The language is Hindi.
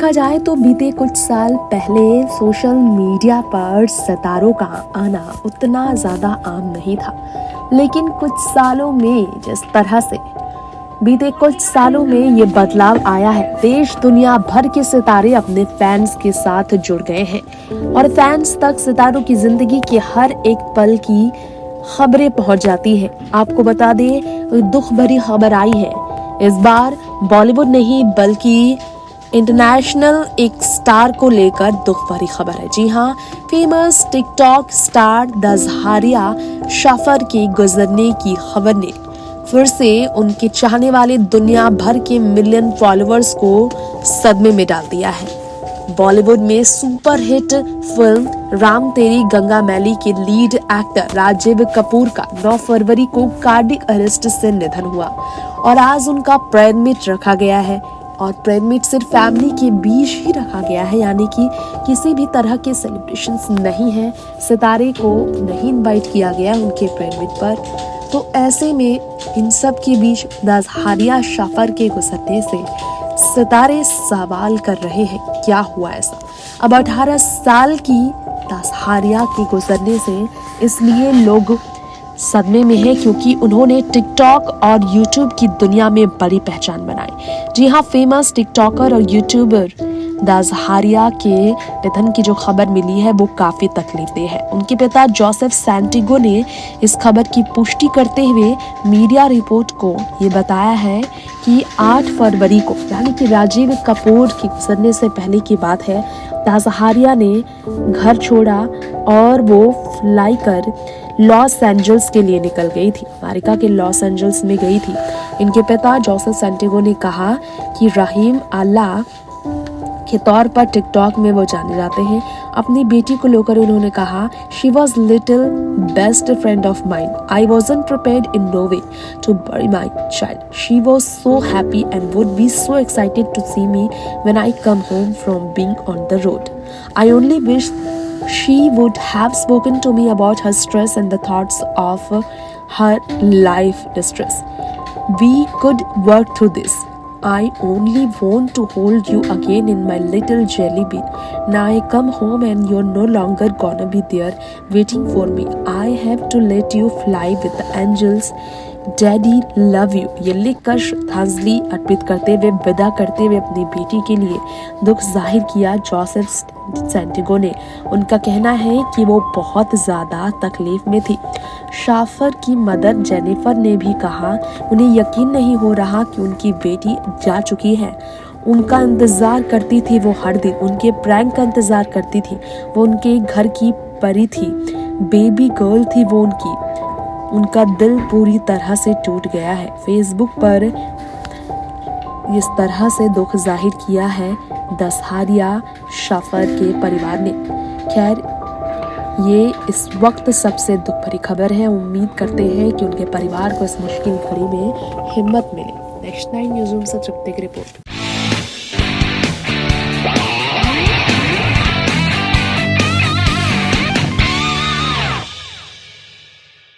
देखा जाए तो बीते कुछ साल पहले सोशल मीडिया पर सितारों का आना उतना ज़्यादा आम नहीं था, लेकिन कुछ सालों में जिस तरह से बीते कुछ सालों में ये बदलाव आया है, देश दुनिया भर के सितारे अपने फैंस के साथ जुड़ गए हैं और फैंस तक सितारों की जिंदगी के हर एक पल की खबरें पहुंच जाती है। आपको बता दें, दुख भरी खबर आई है। इस बार बॉलीवुड नहीं बल्कि इंटरनेशनल एक स्टार को लेकर दुख भरी खबर है। जी हाँ, फेमस टिकटॉक स्टार दजहारिया शाफर के गुजरने की खबर ने फिर से उनके चाहने वाले दुनिया भर के मिलियन फॉलोअर्स को सदमे में डाल दिया है। बॉलीवुड में सुपरहिट फिल्म राम तेरी गंगा मैली के लीड एक्टर राजीव कपूर का 9 फरवरी को कार्डियक अरेस्ट से निधन हुआ और आज उनका प्रेयर मीट रखा गया है। और प्रेयर मीट सिर्फ फैमिली के बीच ही रखा गया है, यानी कि किसी भी तरह के सेलिब्रेशंस नहीं है, सितारे को नहीं इनवाइट किया गया उनके प्रेयर मीट पर। तो ऐसे में इन सब के बीच दजहारिया शाफर के गुजरने से सितारे सवाल कर रहे हैं, क्या हुआ ऐसा। अब 18 साल की दजहारिया के गुजरने से इसलिए लोग सदमे में है क्योंकि उन्होंने टिकटॉक और यूट्यूब की दुनिया में बड़ी पहचान बनाई। जी हाँ, फेमस टिकटॉकर और यूट्यूबर दजहारिया के निधन की जो खबर मिली है वो काफी तकलीफदेह है। उनके पिता जोसेफ सैंटिगो ने इस खबर की पुष्टि करते हुए मीडिया रिपोर्ट को ये बताया है कि 8 फरवरी को, यानी कि राजीव कपूर के गुजरने से पहले की बात है, दजहारिया ने घर छोड़ा और वो फ्लाई कर लॉस एंजल्स के लिए निकल गई थी। अमेरिका के लॉस एंजल्स में गई थी। इनके पिता जोसेफ सैंटिगो ने कहा कि रहीम अल्लाह के तौर पर टिकटॉक में वो जाने जाते हैं। अपनी बेटी को लेकर उन्होंने कहा, she was little best friend of mine, I wasn't prepared in no way to bury my child. She was so happy and would be so excited to see me when I come home from being on the road. I only wish she would have spoken to me about her stress and the thoughts of her life distress. We could work through this. I only want to hold you again in my little jelly bean. Now I come home and you're no longer gonna be there waiting for me. I have to let you fly with the angels. Daddy love you. ये लिखकर श्रद्धांजलि अर्पित करते हुए विदा करते हुए अपनी बेटी के लिए दुख जाहिर किया जोसेफ सैंटिगो ने। उनका कहना है कि वो बहुत ज़्यादा तकलीफ में थी। शाफर की मदर जेनिफर ने भी कहा, उन्हें यकीन नहीं हो रहा कि उनकी बेटी जा चुकी है। उनका इंतज़ार करती थी वो हर दिन, उनके प्रैंक का इंतज़ार करती थी। वो उनके घर की परी थी, बेबी गर्ल थी वो उनकी। उनका दिल पूरी तरह से टूट गया है। फेसबुक पर इस तरह से दुख जाहिर किया है दजहारिया शाफर के परिवार ने। खैर, ये इस वक्त सबसे दुख भरी खबर है। उम्मीद करते हैं कि उनके परिवार को इस मुश्किल घड़ी में हिम्मत मिले। नेक्स्ट 9 न्यूज़ रूम से तृप्ति की रिपोर्ट।